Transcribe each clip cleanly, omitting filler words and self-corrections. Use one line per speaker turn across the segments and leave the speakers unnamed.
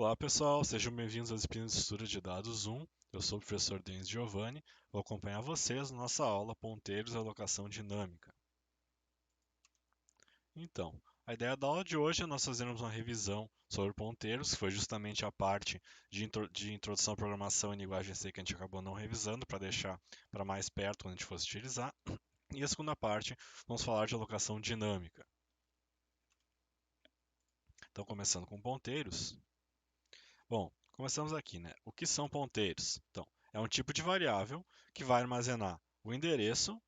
Olá pessoal, sejam bem-vindos à disciplina de Estrutura de Dados 1. Eu sou o professor Denis Giovanni, vou acompanhar vocês na nossa aula Ponteiros e Alocação Dinâmica. Então, a ideia da aula de hoje é nós fazermos uma revisão sobre ponteiros, que foi justamente a parte de introdução à programação em linguagem C que a gente acabou não revisando para deixar para mais perto quando a gente fosse utilizar. E a segunda parte, vamos falar de alocação dinâmica. Então, começando com ponteiros. Bom, começamos aqui, né? O que são ponteiros? Então, é um tipo de variável que vai armazenar o endereço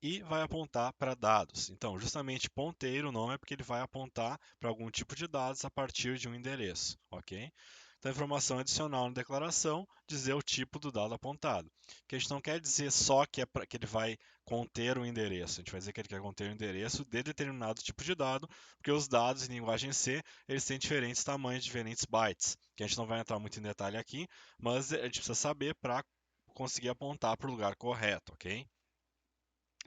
e vai apontar para dados. Então, justamente ponteiro, o nome é porque ele vai apontar para algum tipo de dados a partir de um endereço, ok? Então, informação adicional na declaração, dizer o tipo do dado apontado. Que a gente não quer dizer só que, que ele vai conter o endereço, a gente vai dizer que ele quer conter o endereço de determinado tipo de dado, porque os dados em linguagem C, eles têm diferentes tamanhos, diferentes bytes, que a gente não vai entrar muito em detalhe aqui, mas a gente precisa saber para conseguir apontar para o lugar correto, ok?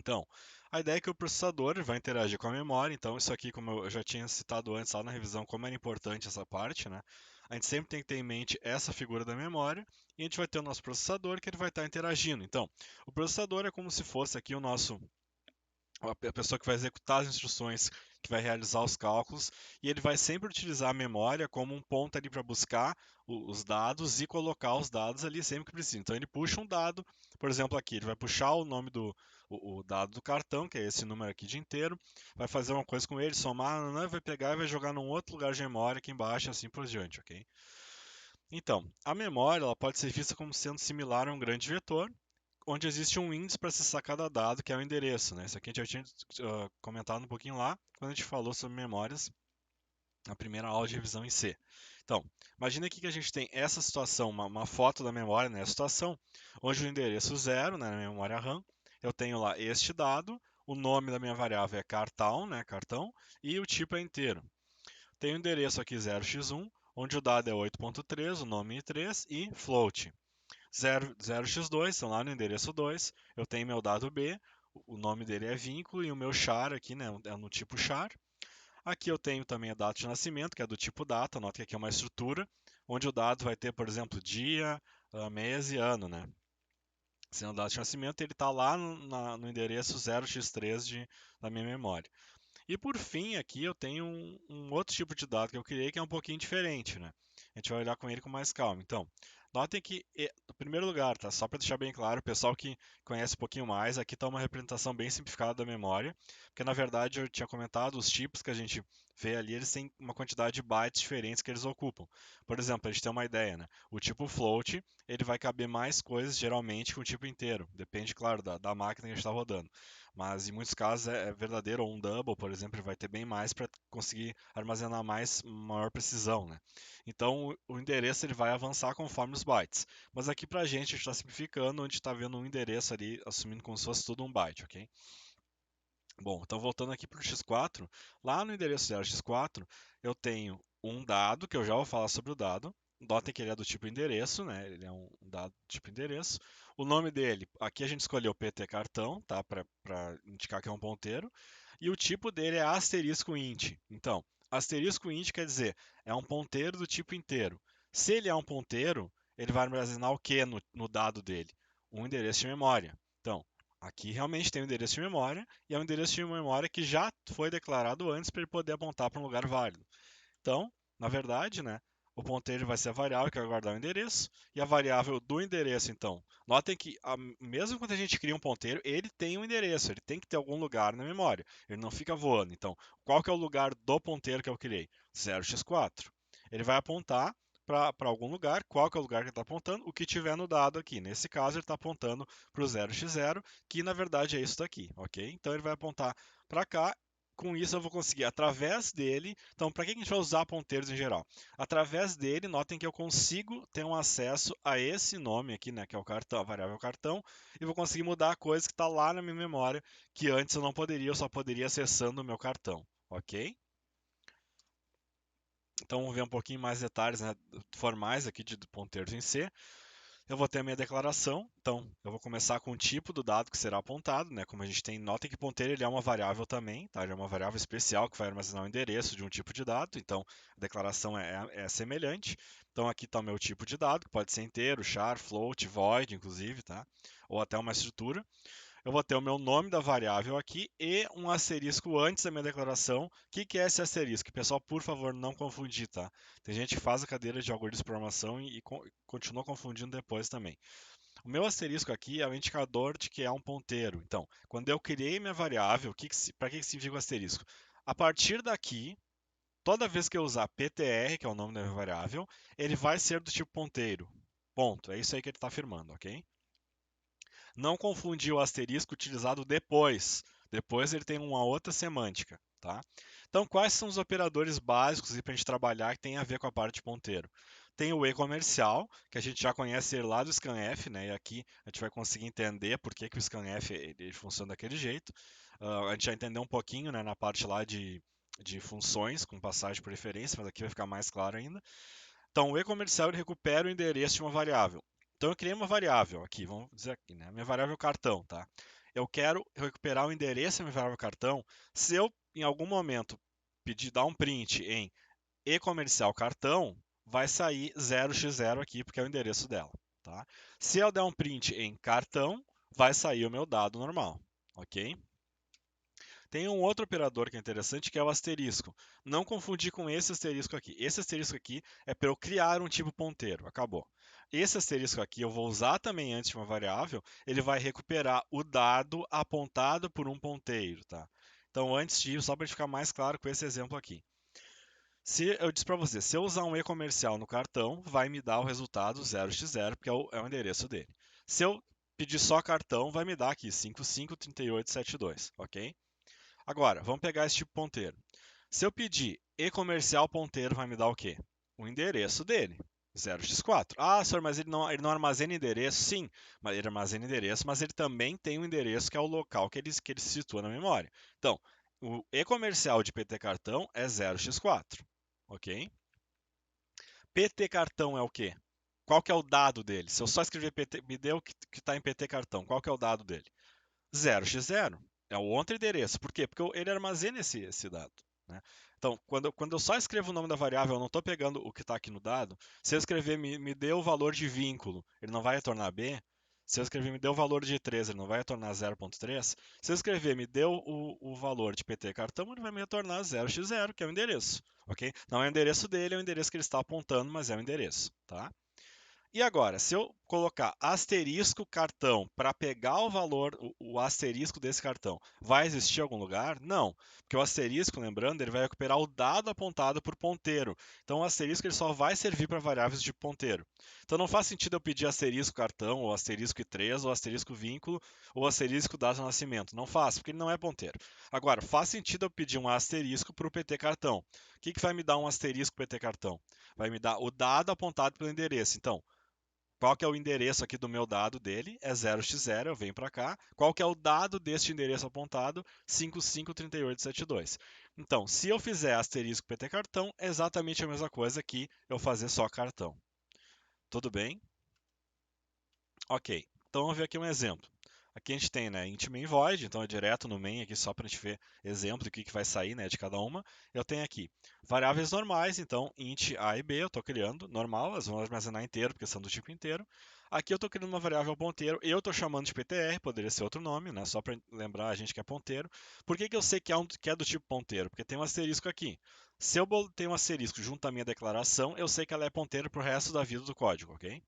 Então, a ideia é que o processador vai interagir com a memória, então isso aqui, como eu já tinha citado antes lá na revisão, como era importante essa parte, né? A gente sempre tem que ter em mente essa figura da memória, e a gente vai ter o nosso processador que ele vai estar interagindo. Então, o processador é como se fosse aqui o nosso a pessoa que vai executar as instruções, que vai realizar os cálculos, e ele vai sempre utilizar a memória como um ponto ali para buscar os dados e colocar os dados ali sempre que precisa. Então ele puxa um dado, por exemplo, aqui, ele vai puxar o nome do o dado do cartão, que é esse número aqui de inteiro, vai fazer uma coisa com ele, somar, vai pegar e vai jogar num outro lugar de memória aqui embaixo, assim por diante, ok? Então, a memória ela pode ser vista como sendo similar a um grande vetor, onde existe um índice para acessar cada dado, que é o endereço, né? Isso aqui a gente já tinha comentado um pouquinho lá, quando a gente falou sobre memórias, na primeira aula de revisão em C. Então, imagina aqui que a gente tem essa situação, uma foto da memória, né? A situação, onde o endereço 0, né, na minha memória RAM, eu tenho lá este dado, o nome da minha variável é cartão, né, cartão, e o tipo é inteiro. Tem o endereço aqui 0x1, onde o dado é 8.3, o nome é 3 e float. 0x2, são lá no endereço 2, eu tenho meu dado B, o nome dele é vínculo e o meu char aqui, né, é no tipo char. Aqui eu tenho também a data de nascimento, que é do tipo data, nota que aqui é uma estrutura, onde o dado vai ter, por exemplo, dia, mês e ano, né? Sendo data de nascimento, ele está lá no endereço 0x3 da minha memória. E por fim, aqui eu tenho um outro tipo de dado que eu criei que é um pouquinho diferente, né? A gente vai olhar com ele com mais calma. Então, notem que, no primeiro lugar, tá? Só para deixar bem claro, o pessoal que conhece um pouquinho mais, aqui está uma representação bem simplificada da memória, porque na verdade eu tinha comentado, os tipos que a gente vê ali, eles têm uma quantidade de bytes diferentes que eles ocupam. Por exemplo, a gente tem uma ideia, né? O tipo float, ele vai caber mais coisas geralmente que o tipo inteiro. Depende, claro, da máquina que a gente está rodando. Mas em muitos casos é verdadeiro, ou um double, por exemplo, ele vai ter bem mais para conseguir armazenar maior precisão, né? Então o endereço ele vai avançar conforme os bytes. Mas aqui para a gente está simplificando, onde está vendo um endereço ali, assumindo como se fosse tudo um byte, ok? Bom, então voltando aqui para o x4, lá no endereço 0x4 eu tenho um dado, que eu já vou falar sobre o dado. Notem que ele é do tipo endereço, né? Ele é um dado do tipo endereço. O nome dele, aqui a gente escolheu PT cartão, tá? Para indicar que é um ponteiro. E o tipo dele é asterisco int. Então, asterisco int quer dizer, é um ponteiro do tipo inteiro. Se ele é um ponteiro, ele vai armazenar o que no dado dele? Um endereço de memória. Então, aqui realmente tem o endereço de memória e é um endereço de memória que já foi declarado antes para ele poder apontar para um lugar válido. Então, na verdade, né, o ponteiro vai ser a variável que vai guardar o endereço e a variável do endereço, então. Notem que mesmo quando a gente cria um ponteiro, ele tem um endereço, ele tem que ter algum lugar na memória. Ele não fica voando. Então, qual que é o lugar do ponteiro que eu criei? 0x4. Ele vai apontar para algum lugar, qual que é o lugar que ele está apontando, o que tiver no dado aqui. Nesse caso, ele está apontando para o 0x0, que na verdade é isso daqui, ok? Então ele vai apontar para cá. Com isso eu vou conseguir, através dele, então para que a gente vai usar ponteiros em geral? Através dele, notem que eu consigo ter um acesso a esse nome aqui, né, que é o cartão, a variável cartão, e vou conseguir mudar a coisa que está lá na minha memória, que antes eu não poderia, eu só poderia acessando o meu cartão, ok? Então vamos ver um pouquinho mais detalhes, né, formais aqui de ponteiros em C. Eu vou ter a minha declaração, então eu vou começar com o tipo do dado que será apontado, né? Como a gente tem, notem que ponteiro ele é uma variável também, tá? Ele é uma variável especial que vai armazenar o endereço de um tipo de dado, então a declaração é semelhante. Então aqui está o meu tipo de dado, que pode ser inteiro, char, float, void, inclusive, tá? Ou até uma estrutura. Eu vou ter o meu nome da variável aqui e um asterisco antes da minha declaração. O que é esse asterisco? Pessoal, por favor, não confundir, tá? Tem gente que faz a cadeira de algoritmo de programação e continua confundindo depois também. O meu asterisco aqui é o indicador de que é um ponteiro. Então, quando eu criei minha variável, para que significa o asterisco? A partir daqui, toda vez que eu usar ptr, que é o nome da minha variável, ele vai ser do tipo ponteiro. Ponto. É isso aí que ele está afirmando, ok? Não confundir o asterisco utilizado depois. Depois ele tem uma outra semântica, tá? Então, quais são os operadores básicos para a gente trabalhar que tem a ver com a parte de ponteiro? Tem o e-comercial, que a gente já conhece ele lá do scanf, né? E aqui a gente vai conseguir entender por que, que o scanf ele funciona daquele jeito. A gente já entendeu um pouquinho, né, na parte lá de funções com passagem por referência, mas aqui vai ficar mais claro ainda. Então, o e-comercial ele recupera o endereço de uma variável. Então, eu criei uma variável aqui, vamos dizer aqui, né? Minha variável cartão, tá? Eu quero recuperar o endereço da minha variável cartão. Se eu, em algum momento, pedir dar um print em e-comercial cartão, vai sair 0x0 aqui, porque é o endereço dela, tá? Se eu der um print em cartão, vai sair o meu dado normal, ok? Tem um outro operador que é interessante, que é o asterisco. Não confundir com esse asterisco aqui. Esse asterisco aqui é para eu criar um tipo ponteiro. Acabou. Esse asterisco aqui eu vou usar também antes de uma variável. Ele vai recuperar o dado apontado por um ponteiro, tá? Então, antes disso, só para ficar mais claro com esse exemplo aqui. Se eu disse para você, se eu usar um e-comercial no cartão, vai me dar o resultado 0x0, porque é o endereço dele. Se eu pedir só cartão, vai me dar aqui 553872, ok? Agora, vamos pegar esse tipo ponteiro. Se eu pedir e-comercial ponteiro, vai me dar o quê? O endereço dele, 0x4. Ah, senhor, mas ele não armazena endereço? Sim, mas ele armazena endereço, mas ele também tem um endereço que é o local que ele se situa na memória. Então, o e-comercial de PT cartão é 0x4, ok? PT cartão é o quê? Qual que é o dado dele? Se eu só escrever PT, me dê o que está em PT cartão, qual que é o dado dele? 0x0. É o outro endereço. Por quê? Porque ele armazena esse dado. Né? Então, quando eu só escrevo o nome da variável, eu não estou pegando o que está aqui no dado. Se eu escrever me dê o valor de vínculo, ele não vai retornar B. Se eu escrever me dê o valor de 3, ele não vai retornar 0.3. Se eu escrever me dê o valor de PT cartão, ele vai me retornar 0x0, que é o endereço. Ok? Não é o endereço dele, é o endereço que ele está apontando, mas é o endereço. Tá? E agora, se eu colocar asterisco cartão para pegar o valor, o asterisco desse cartão, vai existir em algum lugar? Não, porque o asterisco, lembrando, ele vai recuperar o dado apontado por ponteiro. Então o asterisco ele só vai servir para variáveis de ponteiro. Então não faz sentido eu pedir asterisco cartão, ou asterisco i3, ou asterisco vínculo, ou asterisco data de nascimento. Não faço, porque ele não é ponteiro. Agora, faz sentido eu pedir um asterisco para o PT cartão. O que vai me dar um asterisco PT cartão? Vai me dar o dado apontado pelo endereço. Então, qual que é o endereço aqui do meu dado dele? É 0x0, eu venho para cá. Qual que é o dado deste endereço apontado? 553872. Então, se eu fizer asterisco PT cartão, é exatamente a mesma coisa que eu fazer só cartão. Tudo bem? Ok. Então, vamos ver aqui um exemplo. Aqui a gente tem, né, int main void, então é direto no main aqui só para a gente ver exemplo do que vai sair, né, de cada uma. Eu tenho aqui variáveis normais, então int a e b eu estou criando, normal, elas vão armazenar inteiro porque são do tipo inteiro. Aqui eu estou criando uma variável ponteiro, eu estou chamando de ptr, poderia ser outro nome, né, só para lembrar a gente que é ponteiro. Por que eu sei que é do tipo ponteiro? Porque tem um asterisco aqui. Se eu tenho um asterisco junto à minha declaração, eu sei que ela é ponteiro para o resto da vida do código, ok?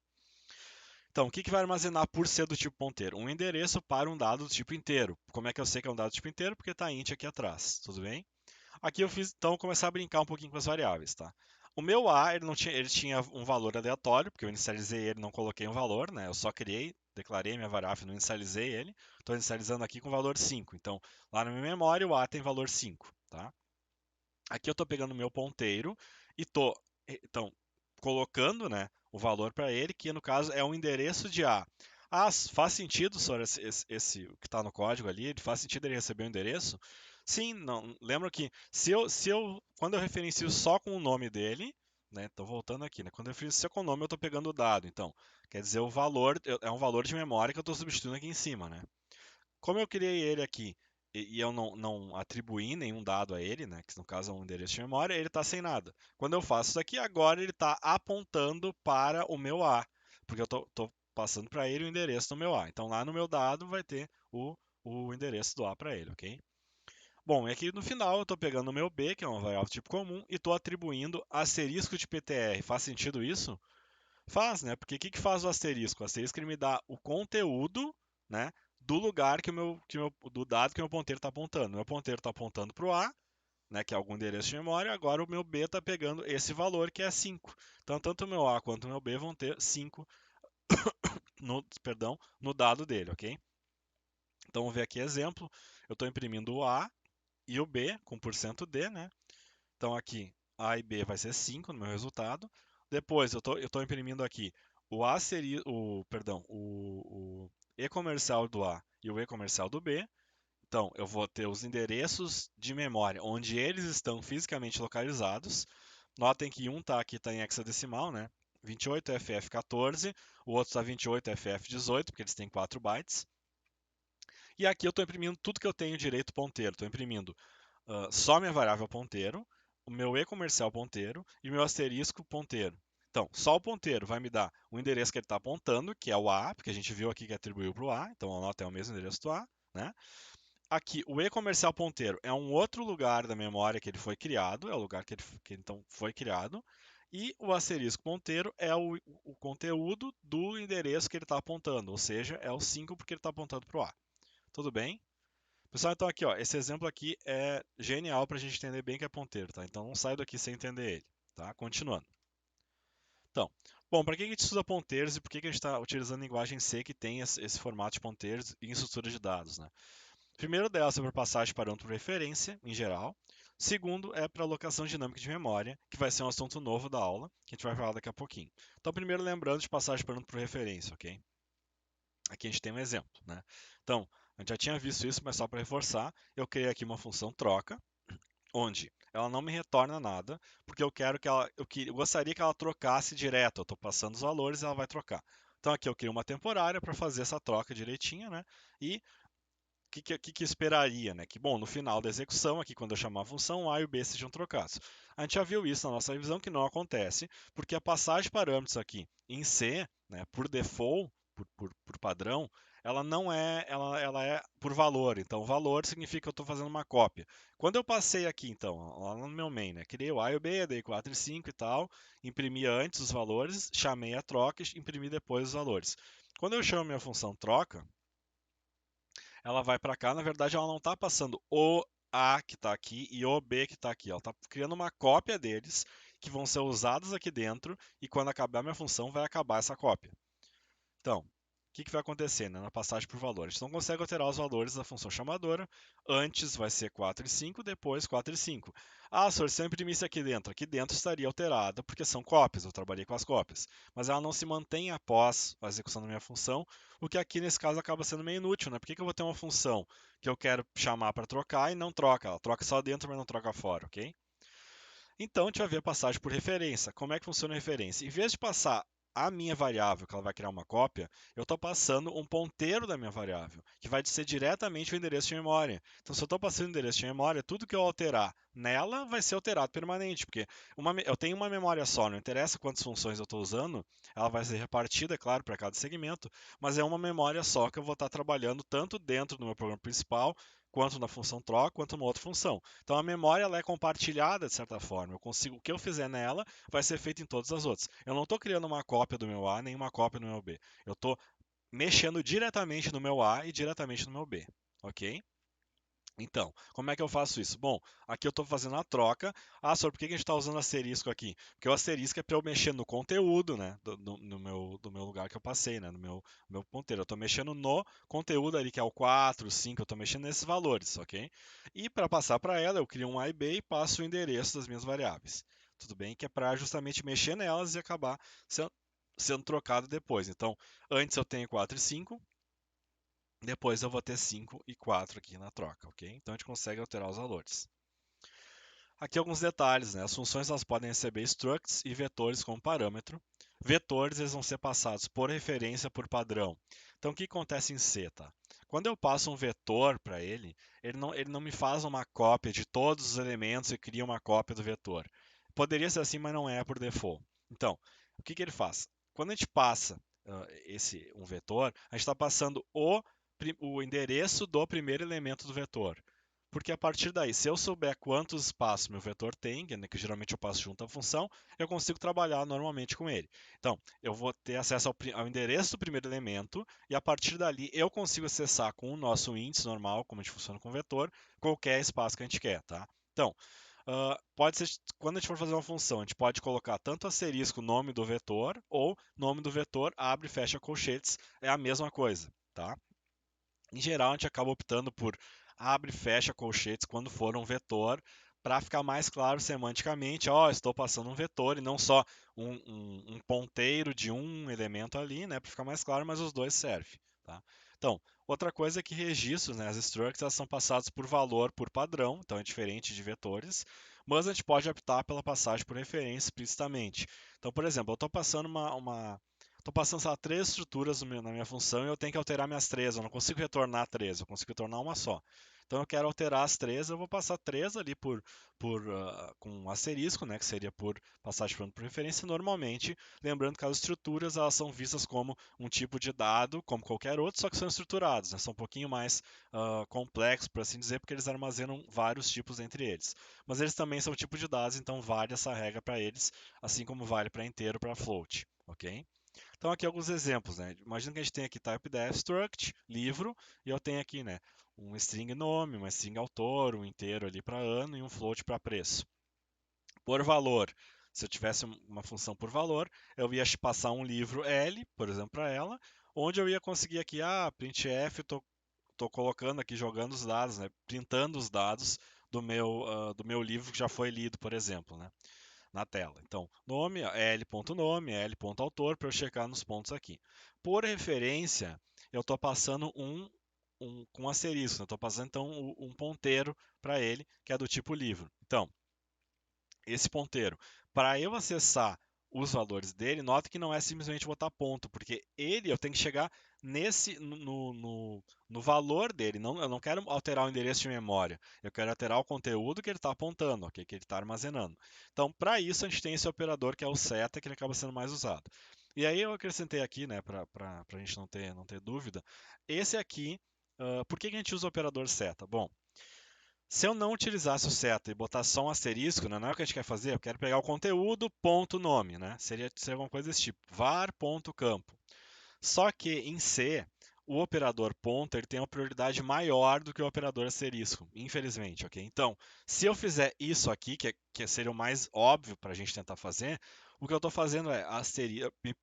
Então, o que vai armazenar por ser do tipo ponteiro? Um endereço para um dado do tipo inteiro. Como é que eu sei que é um dado do tipo inteiro? Porque está int aqui atrás, tudo bem? Aqui eu fiz, então, começar a brincar um pouquinho com as variáveis, tá? O meu A, ele tinha um valor aleatório, porque eu inicializei ele, não coloquei um valor, né? Eu só criei, declarei minha variável, não inicializei ele. Estou inicializando aqui com o valor 5. Então, lá na minha memória, o A tem valor 5, tá? Aqui eu estou pegando o meu ponteiro e estou, então, colocando, né, o valor para ele, que no caso é um endereço de A. Ah, faz sentido, senhor, o que está no código ali? Faz sentido ele receber o endereço? Sim, não. Lembra que quando eu referencio só com o nome dele, né? Então, voltando aqui, né? Quando eu fiz second nome, eu estou pegando o dado. Então, quer dizer, o valor é um valor de memória que eu estou substituindo aqui em cima, né? Como eu criei ele aqui e eu não atribuí nenhum dado a ele, né? Que no caso é um endereço de memória, ele está sem nada. Quando eu faço isso aqui, agora ele está apontando para o meu A, porque eu estou passando para ele o endereço do meu A. Então, lá no meu dado vai ter o endereço do A para ele, ok? Bom, e aqui no final eu estou pegando o meu B, que é uma variável tipo comum, e estou atribuindo asterisco de PTR. Faz sentido isso? Faz, né? Porque o que, que faz o asterisco? O asterisco ele me dá o conteúdo, né, do lugar do dado que o meu ponteiro está apontando. O meu ponteiro está apontando para o A, né, que é algum endereço de memória, agora o meu B está pegando esse valor que é 5. Então, tanto o meu A quanto o meu B vão ter 5 no dado dele, ok? Então, vamos ver aqui exemplo. Eu estou imprimindo o A e o B com %D, né? Então aqui A e B vai ser 5 no meu resultado. Depois eu estou imprimindo aqui o A seria o E comercial do A e o E comercial do B. Então eu vou ter os endereços de memória onde eles estão fisicamente localizados. Notem que um tá aqui está em hexadecimal, né? 28FF14, o outro está 28FF18, porque eles têm 4 bytes. E aqui eu estou imprimindo tudo que eu tenho direito ponteiro. Estou imprimindo só minha variável ponteiro, o meu e-comercial ponteiro e o meu asterisco ponteiro. Então, só o ponteiro vai me dar o endereço que ele está apontando, que é o A, porque a gente viu aqui que atribuiu para o A, então a nota é o mesmo endereço do A, né? Aqui, o e-comercial ponteiro é um outro lugar da memória que ele foi criado, é o lugar que então foi criado, e o asterisco ponteiro é o conteúdo do endereço que ele está apontando, ou seja, é o 5 porque ele está apontando para o A. Tudo bem? Pessoal, então aqui, ó, esse exemplo aqui é genial para a gente entender bem o que é ponteiro, tá? Então não sai daqui sem entender ele, tá? Continuando. Então, bom, para que a gente estuda ponteiros e por que a gente está utilizando a linguagem C que tem esse formato de ponteiros em estrutura de dados, né? Primeiro delas é para passagem de parâmetro por referência, em geral. Segundo é para alocação dinâmica de memória, que vai ser um assunto novo da aula, que a gente vai falar daqui a pouquinho. Então, primeiro lembrando de passagem de parâmetro por referência, ok? Aqui a gente tem um exemplo, né? Então, a gente já tinha visto isso, mas só para reforçar, eu criei aqui uma função troca, onde ela não me retorna nada, porque eu quero que eu gostaria que ela trocasse direto. Eu estou passando os valores e ela vai trocar. Então aqui eu crio uma temporária para fazer essa troca direitinha, né? E o que esperaria, né? Que bom, no final da execução, aqui quando eu chamar a função, o A e o B sejam trocados. A gente já viu isso na nossa revisão que não acontece, porque a passagem de parâmetros aqui em C, né, por default, por padrão, ela não é, ela é por valor. Então, valor significa que eu estou fazendo uma cópia. Quando eu passei aqui, então, lá no meu main, né, criei o A e o B, dei 4 e 5 e tal, imprimi antes os valores, chamei a troca e imprimi depois os valores. Quando eu chamo minha função troca, ela vai para cá, na verdade ela não está passando o A que está aqui e o B que está aqui. Ela está criando uma cópia deles que vão ser usados aqui dentro e quando acabar minha função vai acabar essa cópia. Então, o que vai acontecer, né, na passagem por valor? A gente não consegue alterar os valores da função chamadora. Antes vai ser 4 e 5, depois 4 e 5. Ah, senhor, se eu imprimisse aqui dentro estaria alterada, porque são cópias, eu trabalhei com as cópias. Mas ela não se mantém após a execução da minha função, o que aqui nesse caso acaba sendo meio inútil, né? Por que eu vou ter uma função que eu quero chamar para trocar e não troca? Ela troca só dentro, mas não troca fora, ok? Então, a gente vai ver a passagem por referência. Como é que funciona a referência? Em vez de passar a minha variável, que ela vai criar uma cópia, eu estou passando um ponteiro da minha variável, que vai ser diretamente o endereço de memória. Então, se eu estou passando o endereço de memória, tudo que eu alterar nela vai ser alterado permanente, porque eu tenho uma memória só, não interessa quantas funções eu estou usando, ela vai ser repartida, é claro, para cada segmento, mas é uma memória só que eu vou estar trabalhando tanto dentro do meu programa principal, quanto na função troca, quanto numa outra função. Então a memória ela é compartilhada de certa forma. Eu consigo o que eu fizer nela vai ser feito em todas as outras. Eu não estou criando uma cópia do meu A nem uma cópia do meu B. Eu estou mexendo diretamente no meu A e diretamente no meu B, ok? Então, como é que eu faço isso? Bom, aqui eu estou fazendo a troca. Ah, só por que a gente está usando asterisco aqui? Porque o asterisco é para eu mexer no conteúdo, né? Do meu lugar que eu passei, né? No meu ponteiro. Eu estou mexendo no conteúdo ali, que é o 4, o 5, eu estou mexendo nesses valores, ok? E para passar para ela, eu crio um A e B e passo o endereço das minhas variáveis. Tudo bem? Que é para justamente mexer nelas e acabar sendo trocado depois. Então, antes eu tenho 4 e 5, depois eu vou ter 5 e 4 aqui na troca, ok? Então a gente consegue alterar os valores. Aqui alguns detalhes, né? As funções elas podem receber structs e vetores como parâmetro. Vetores eles vão ser passados por referência por padrão. Então o que acontece em C, tá? Quando eu passo um vetor para ele não me faz uma cópia de todos os elementos e cria uma cópia do vetor. Poderia ser assim, mas não é por default. Então, o que ele faz? Quando a gente passa um vetor, a gente está passando o endereço do primeiro elemento do vetor. Porque a partir daí, se eu souber quantos espaços meu vetor tem, né, que geralmente eu passo junto à função, eu consigo trabalhar normalmente com ele. Então, eu vou ter acesso ao endereço do primeiro elemento e a partir dali eu consigo acessar com o nosso índice normal, como a gente funciona com vetor, qualquer espaço que a gente quer, tá? Então, pode ser, quando a gente for fazer uma função, a gente pode colocar tanto asterisco nome do vetor ou nome do vetor abre e fecha colchetes, é a mesma coisa, tá? Em geral, a gente acaba optando por abre e fecha colchetes quando for um vetor, para ficar mais claro semanticamente, ó, estou passando um vetor e não só um ponteiro de um elemento ali, né, para ficar mais claro, mas os dois servem, tá? Então, outra coisa é que registros, né, as structs, elas são passadas por valor por padrão, então é diferente de vetores, mas a gente pode optar pela passagem por referência explicitamente. Então, por exemplo, eu estou passando Estou passando, sei lá, três estruturas na minha função e eu tenho que alterar minhas três. Eu não consigo retornar três, eu consigo retornar uma só. Então eu quero alterar as três, eu vou passar três ali com um asterisco, né, que seria por passagem por referência. Normalmente, lembrando que as estruturas elas são vistas como um tipo de dado, como qualquer outro, só que são estruturados, né, são um pouquinho mais complexos, por assim dizer, porque eles armazenam vários tipos entre eles. Mas eles também são tipo de dados, então vale essa regra para eles, assim como vale para inteiro, para float, ok? Então aqui alguns exemplos, né? Imagina que a gente tem aqui type_def struct, livro, e eu tenho aqui, né, um string nome, uma string autor, um inteiro ali para ano e um float para preço. Por valor, se eu tivesse uma função por valor, eu ia passar um livro L, por exemplo, para ela, onde eu ia conseguir aqui, printf, tô colocando aqui, jogando os dados, né, printando os dados do meu livro que já foi lido, por exemplo, né, na tela. Então, nome, l.nome, l.autor, para eu checar nos pontos aqui. Por referência, eu estou passando com asterisco, né? Estou passando então um ponteiro para ele, que é do tipo livro. Então, esse ponteiro, para eu acessar os valores dele, nota que não é simplesmente botar ponto, porque eu tenho que chegar no valor dele. Eu não quero alterar o endereço de memória, eu quero alterar o conteúdo que ele está apontando, okay, que ele está armazenando. Então, para isso, a gente tem esse operador que é o seta, que ele acaba sendo mais usado. E aí eu acrescentei aqui, né, para a gente não ter dúvida, esse aqui, por que a gente usa o operador seta? Bom, se eu não utilizasse o seta e botar só um asterisco, né, não é o que a gente quer fazer, eu quero pegar o conteúdo, ponto nome, né? Seria alguma coisa desse tipo, var.campo. Só que em C, o operador ponto ele tem uma prioridade maior do que o operador asterisco, infelizmente, ok? Então, se eu fizer isso aqui, que seria o mais óbvio para a gente tentar fazer, o que eu estou fazendo é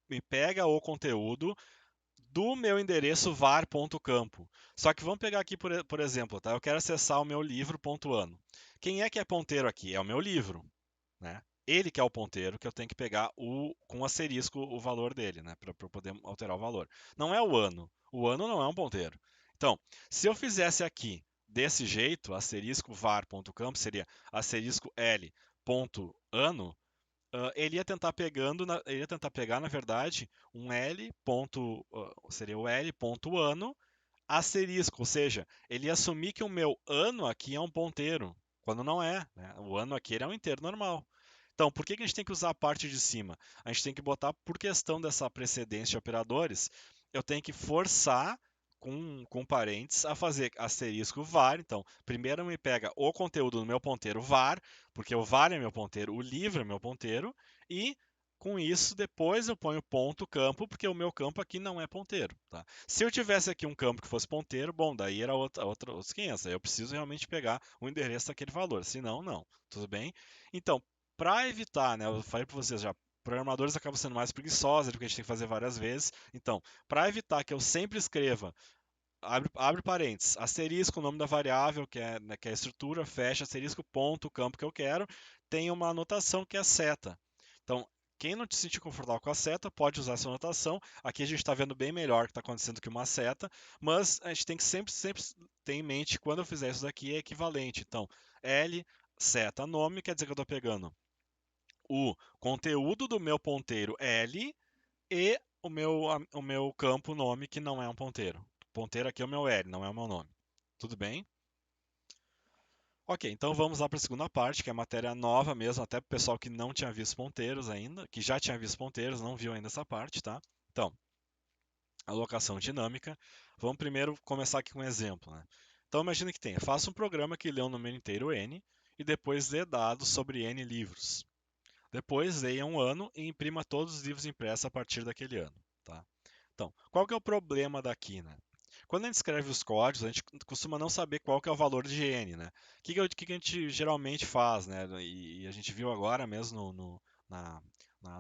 me pega o conteúdo do meu endereço var.campo. Só que vamos pegar aqui, por exemplo, tá? Eu quero acessar o meu livro.ano. Quem é que é ponteiro aqui? É o meu livro, né? Ele que é o ponteiro, que eu tenho que pegar com asterisco o valor dele, né? Para poder alterar o valor. Não é o ano. O ano não é um ponteiro. Então, se eu fizesse aqui desse jeito, asterisco var.campo seria asterisco l.ano, ele ia tentar pegar, na verdade, um L ponto, seria o L ponto ano asterisco, ou seja, ele ia assumir que o meu ano aqui é um ponteiro, quando não é, né? O ano aqui é um inteiro normal. Então, por que a gente tem que usar a parte de cima? A gente tem que botar, por questão dessa precedência de operadores, eu tenho que forçar com parênteses a fazer asterisco var. Então, primeiro me pega o conteúdo no meu ponteiro var, porque o var é meu ponteiro, o livro é meu ponteiro, e com isso, depois eu ponho ponto campo, porque o meu campo aqui não é ponteiro. Tá? Se eu tivesse aqui um campo que fosse ponteiro, bom, daí era outros 500. Aí eu preciso realmente pegar o endereço daquele valor. Se não, não. Tudo bem? Então, para evitar, né, eu falei para vocês já, programadores acabam sendo mais preguiçosos, porque a gente tem que fazer várias vezes. Então, para evitar que eu sempre escreva, abre parênteses, asterisco, o nome da variável, que é, né, que é a estrutura, fecha, asterisco, ponto, o campo que eu quero, tem uma anotação que é seta. Então, quem não se sentir confortável com a seta, pode usar essa anotação. Aqui a gente está vendo bem melhor o que está acontecendo que uma seta, mas a gente tem que sempre ter em mente, quando eu fizer isso daqui, é equivalente. Então, L seta nome quer dizer que eu estou pegando o conteúdo do meu ponteiro L e o meu campo nome, que não é um ponteiro. O ponteiro aqui é o meu L, não é o meu nome. Tudo bem? Ok, então vamos lá para a segunda parte, que é a matéria nova mesmo, até para o pessoal que não tinha visto ponteiros ainda, que já tinha visto ponteiros, não viu ainda essa parte, tá? Então, alocação dinâmica. Vamos primeiro começar aqui com um exemplo, né? Então, imagina que tenha, faça um programa que lê um número inteiro n e depois lê dados sobre n livros. Depois leia um ano e imprima todos os livros impressos a partir daquele ano, tá? Então, qual que é o problema daqui, né? Quando a gente escreve os códigos, a gente costuma não saber qual que é o valor de n, né? O que a gente geralmente faz, né? E a gente viu agora mesmo na,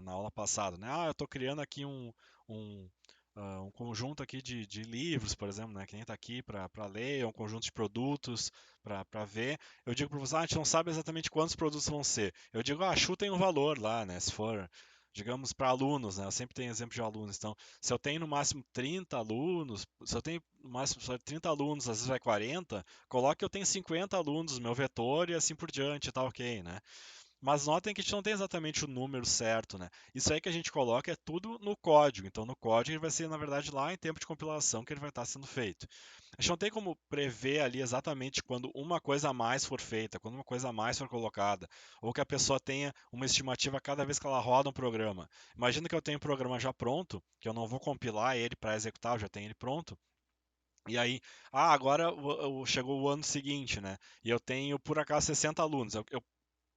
na aula passada, né? Ah, eu estou criando aqui um, um conjunto aqui de livros, por exemplo, né? Que nem está aqui para ler, um conjunto de produtos para ver. Eu digo para o professor, ah, a gente não sabe exatamente quantos produtos vão ser. Eu digo, ah, chutem um valor lá, né? Se for, digamos, para alunos, né? Eu sempre tenho exemplo de alunos. Então, se eu tenho no máximo 30 alunos, se eu tenho no máximo só 30 alunos, às vezes vai 40, coloque que eu tenho 50 alunos no meu vetor e assim por diante, tá ok, né? Mas notem que a gente não tem exatamente o número certo, né? Isso aí que a gente coloca é tudo no código. Então, no código ele vai ser, na verdade, lá em tempo de compilação que ele vai estar sendo feito. A gente não tem como prever ali exatamente quando uma coisa a mais for feita, quando uma coisa a mais for colocada, ou que a pessoa tenha uma estimativa cada vez que ela roda um programa. Imagina que eu tenho um programa já pronto, que eu não vou compilar ele para executar, eu já tenho ele pronto. E aí, agora chegou o ano seguinte, né? E eu tenho por acaso 60 alunos.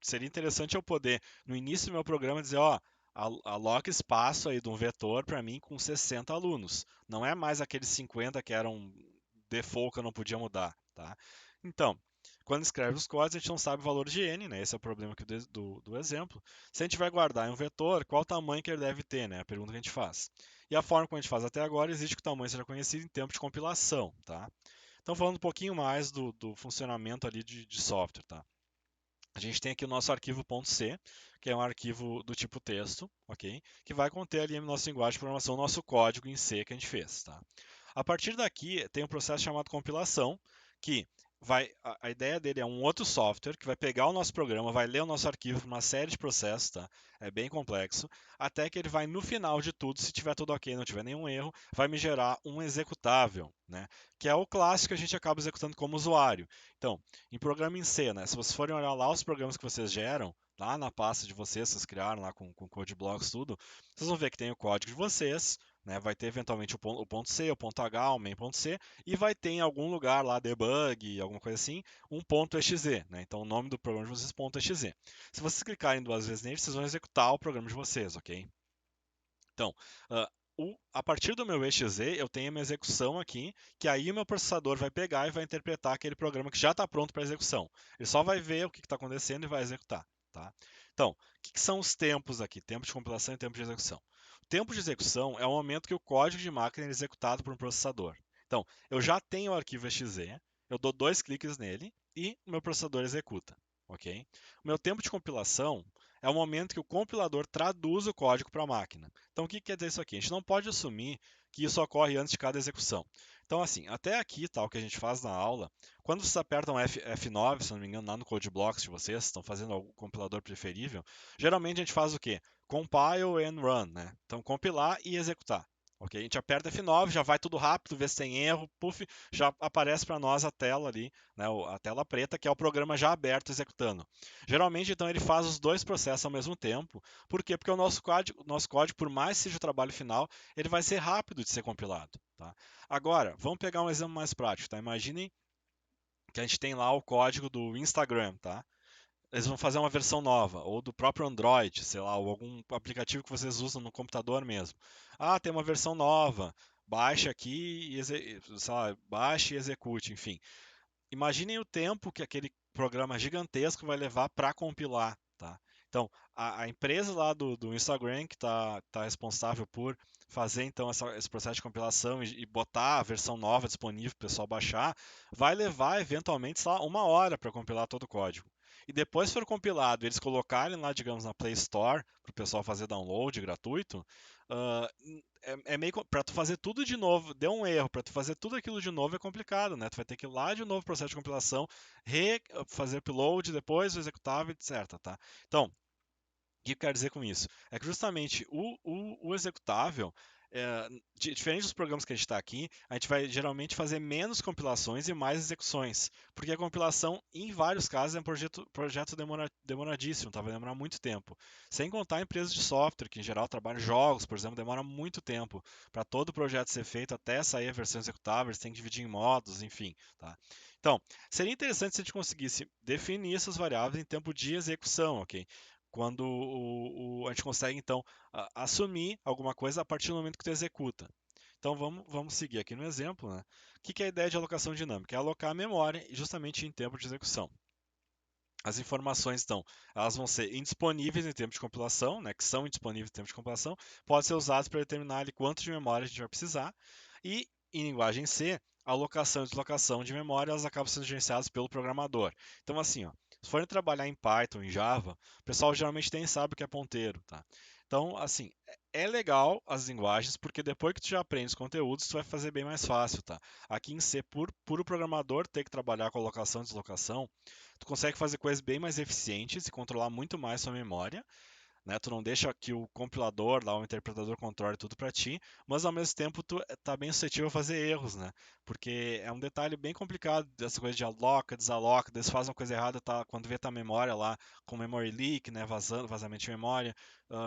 Seria interessante eu poder, no início do meu programa, dizer, ó, aloca espaço aí de um vetor para mim com 60 alunos. Não é mais aqueles 50 que eram default que eu não podia mudar, tá? Então, quando escreve os códigos, a gente não sabe o valor de n, né? Esse é o problema aqui do exemplo. Se a gente vai guardar em um vetor, qual o tamanho que ele deve ter, né? A pergunta que a gente faz. E a forma como a gente faz até agora, exige que o tamanho seja conhecido em tempo de compilação, tá? Então, falando um pouquinho mais do funcionamento ali de software, tá? A gente tem aqui o nosso arquivo .c, que é um arquivo do tipo texto, ok? Que vai conter ali a nossa linguagem de programação, o nosso código em C que a gente fez, tá? A partir daqui, tem um processo chamado compilação, que a ideia dele é um outro software que vai pegar o nosso programa, vai ler o nosso arquivo para uma série de processos, tá? É bem complexo, até que ele vai, no final de tudo, se tiver tudo ok, não tiver nenhum erro, vai me gerar um executável, né? Que é o clássico que a gente acaba executando como usuário. Então, em programa em C, né? Se vocês forem olhar lá os programas que vocês geram, lá na pasta de vocês criaram lá com code blocks, tudo, vocês vão ver que tem o código de vocês, né? Vai ter eventualmente o ponto C, o ponto H, o main.c, e vai ter em algum lugar lá, debug, alguma coisa assim, um ponto .exe, né? Então o nome do programa de vocês é ponto .exe. Se vocês clicarem duas vezes nele, vocês vão executar o programa de vocês, ok? Então, a partir do meu exe, eu tenho a minha execução aqui, que aí o meu processador vai pegar e vai interpretar aquele programa que já está pronto para execução. Ele só vai ver o que está acontecendo e vai executar. Tá? Então, o que são os tempos aqui? Tempo de compilação e tempo de execução. O tempo de execução é o momento que o código de máquina é executado por um processador. Então, eu já tenho o arquivo exe, eu dou dois cliques nele e o meu processador executa. Ok? O meu tempo de compilação é o momento que o compilador traduz o código para a máquina. Então, o que quer dizer isso aqui? A gente não pode assumir que isso ocorre antes de cada execução. Então, assim, até aqui, tal, que a gente faz na aula, quando vocês apertam F9, se não me engano, lá no Code Blocks de vocês, estão fazendo algum compilador preferível, geralmente a gente faz o quê? Compile and run, né? Então, compilar e executar. Ok? A gente aperta F9, já vai tudo rápido, vê se tem erro, puff, já aparece para nós a tela ali, né, a tela preta, que é o programa já aberto executando. Geralmente, então, ele faz os dois processos ao mesmo tempo. Por quê? Porque nosso código, por mais que seja o trabalho final, ele vai ser rápido de ser compilado. Tá? Agora, vamos pegar um exemplo mais prático. Tá? Imaginem que a gente tem lá o código do Instagram. Tá? Eles vão fazer uma versão nova, ou do próprio Android, sei lá, ou algum aplicativo que vocês usam no computador mesmo. Ah, tem uma versão nova, baixe aqui, sei lá, baixe e execute, enfim. Imaginem o tempo que aquele programa gigantesco vai levar para compilar, tá? Então, a empresa lá do Instagram que tá responsável por fazer então esse processo de compilação e botar a versão nova disponível para o pessoal baixar, vai levar eventualmente, sei lá, uma hora para compilar todo o código. e depois for compilado, eles colocarem lá, digamos, na Play Store, para o pessoal fazer download gratuito, ah, é meio para tu fazer tudo de novo, deu um erro, para tu fazer tudo aquilo de novo é complicado, né? Tu vai ter que ir lá de novo processo de compilação, fazer upload depois, o executável, etc, tá? Então, o que eu quero dizer com isso? É que justamente o executável, diferente dos programas que a gente está aqui, a gente vai geralmente fazer menos compilações e mais execuções. Porque a compilação, em vários casos, é um projeto demoradíssimo, tá? Vai demorar muito tempo. Sem contar empresas de software, que em geral trabalham em jogos, por exemplo, demora muito tempo para todo o projeto ser feito até sair a versão executável, eles têm que dividir em módulos, enfim, tá? Então, seria interessante se a gente conseguisse definir essas variáveis em tempo de execução, ok? Quando a gente consegue, então, assumir alguma coisa a partir do momento que tu executa. Então, vamos seguir aqui no exemplo, né? O que é a ideia de alocação dinâmica? É alocar a memória justamente em tempo de execução. As informações, então, elas vão ser indisponíveis em tempo de compilação, né, que são indisponíveis em tempo de compilação, podem ser usadas para determinar ali quanto de memória a gente vai precisar, e em linguagem C, a alocação e deslocação de memória, elas acabam sendo gerenciadas pelo programador. Então, assim, ó, se forem trabalhar em Python, em Java, o pessoal geralmente nem sabe o que é ponteiro, tá? Então, assim, é legal as linguagens, porque depois que tu já aprende os conteúdos, tu vai fazer bem mais fácil, tá? Aqui em C, por o programador ter que trabalhar com alocação e deslocação, tu consegue fazer coisas bem mais eficientes e controlar muito mais sua memória, né? Tu não deixa que o compilador, lá o interpretador controle tudo para ti, mas ao mesmo tempo tu tá bem suscetível a fazer erros, né? Porque é um detalhe bem complicado dessa coisa de aloca, desaloca, eles fazem uma coisa errada, tá, quando vê tua memória lá com memory leak, né, vazamento de memória.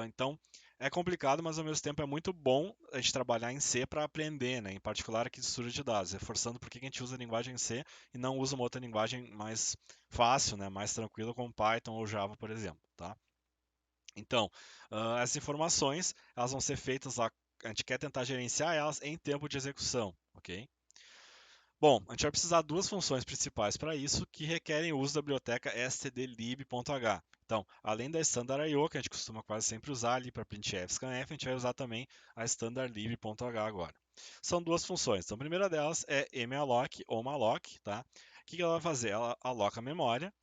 Então é complicado, mas ao mesmo tempo é muito bom a gente trabalhar em C para aprender, né? Em particular aqui de estrutura de dados, reforçando por que a gente usa a linguagem C e não usa uma outra linguagem mais fácil, né, mais tranquila como Python ou Java, por exemplo, tá? Então, essas informações, elas vão ser feitas lá, a gente quer tentar gerenciar elas em tempo de execução, ok? Bom, a gente vai precisar de duas funções principais para isso que requerem o uso da biblioteca stdlib.h. Então, além da standard I/O, que a gente costuma quase sempre usar ali para printf e scanf, a gente vai usar também a standardlib.h agora. São duas funções. Então, a primeira delas é malloc ou malloc, tá? O que ela vai fazer? Ela aloca a memória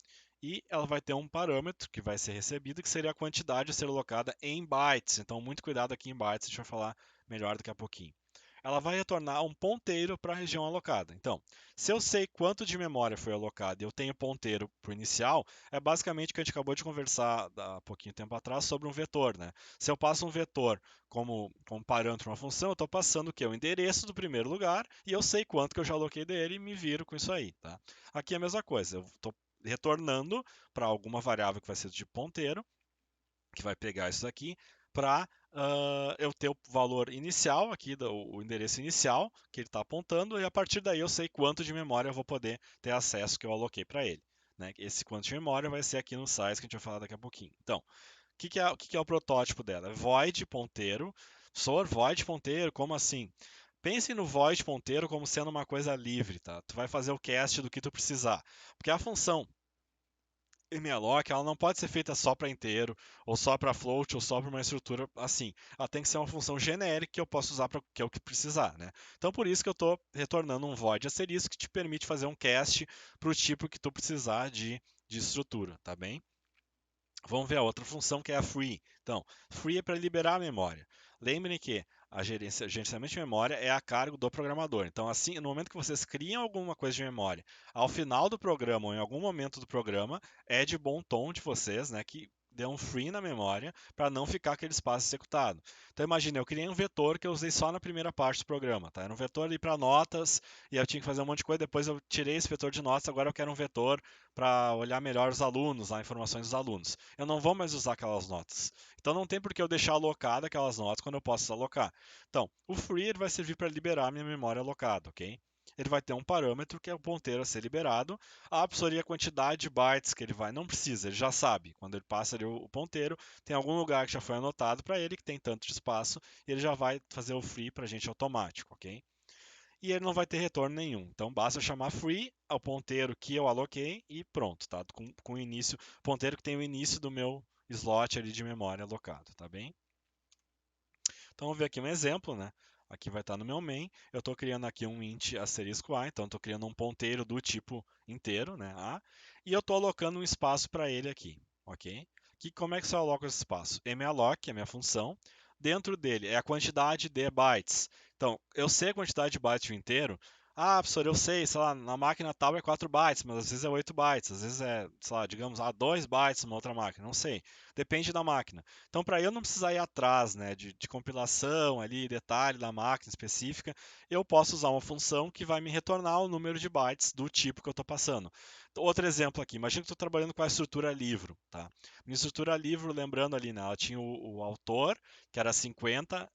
e ela vai ter um parâmetro que vai ser recebido, que seria a quantidade a ser alocada em bytes. Então, muito cuidado aqui em bytes, a gente vai falar melhor daqui a pouquinho. Ela vai retornar um ponteiro para a região alocada. Então, se eu sei quanto de memória foi alocado e eu tenho ponteiro para o inicial, é basicamente o que a gente acabou de conversar há pouquinho tempo atrás sobre um vetor, né? Se eu passo um vetor como parâmetro uma função, eu estou passando o que? O endereço do primeiro lugar e eu sei quanto que eu já aloquei dele e me viro com isso aí, tá? Aqui é a mesma coisa, eu estou retornando para alguma variável que vai ser de ponteiro, que vai pegar isso daqui, para eu ter o valor inicial aqui, o endereço inicial que ele está apontando, e a partir daí eu sei quanto de memória eu vou poder ter acesso que eu aloquei para ele. Né? Esse quanto de memória vai ser aqui no size que a gente vai falar daqui a pouquinho. Então, o que é o protótipo dela? Void ponteiro, void ponteiro, como assim? Pense no void ponteiro como sendo uma coisa livre, tá? Tu vai fazer o cast do que tu precisar. Porque a função malloc, ela não pode ser feita só para inteiro, ou só para float, ou só para uma estrutura assim. Ela tem que ser uma função genérica que eu posso usar para que é o que precisar, né? Então por isso que eu estou retornando um void asterisco que te permite fazer um cast para o tipo que tu precisar de estrutura, tá bem? Vamos ver a outra função que é a free. Então, free é para liberar a memória. Lembrem que gerenciamento de memória é a cargo do programador. Então, assim, no momento que vocês criam alguma coisa de memória, ao final do programa ou em algum momento do programa, é de bom tom de vocês, né, que dê um free na memória para não ficar aquele espaço executado. Então, imagine, eu criei um vetor que eu usei só na primeira parte do programa, tá? Era um vetor ali para notas e eu tinha que fazer um monte de coisa. Depois eu tirei esse vetor de notas, agora eu quero um vetor para olhar melhor os alunos, lá, informações dos alunos. Eu não vou mais usar aquelas notas. Então não tem por que eu deixar alocada aquelas notas quando eu posso alocar. Então, o free vai servir para liberar a minha memória alocada, ok? Ele vai ter um parâmetro que é o ponteiro a ser liberado. A absorver a quantidade de bytes que ele vai. Não precisa, ele já sabe. Quando ele passa ali o ponteiro, tem algum lugar que já foi anotado para ele que tem tanto de espaço e ele já vai fazer o free para a gente automático, ok? E ele não vai ter retorno nenhum. Então basta eu chamar free ao ponteiro que eu aloquei e pronto, tá? Com o início, ponteiro que tem o início do meu slot ali de memória alocado, tá bem? Então vamos ver aqui um exemplo, né? aqui vai estar no meu main, eu estou criando aqui um int asterisco a, então estou criando um ponteiro do tipo inteiro, né, a, e eu estou alocando um espaço para ele aqui, ok? Como é que você aloca esse espaço? malloc, é a minha função, dentro dele é a quantidade de bytes. Então, eu sei a quantidade de bytes do inteiro. Ah, professor, eu sei, sei lá, na máquina tal é 4 bytes, mas às vezes é 8 bytes, às vezes é, sei lá, digamos, 2 bytes numa outra máquina, não sei. Depende da máquina. Então, para eu não precisar ir atrás, né, de compilação ali, detalhe da máquina específica, eu posso usar uma função que vai me retornar o número de bytes do tipo que eu estou passando. Outro exemplo aqui, imagina que eu estou trabalhando com a estrutura livro, tá? Minha estrutura livro, lembrando ali, né, ela tinha o autor, que era 50,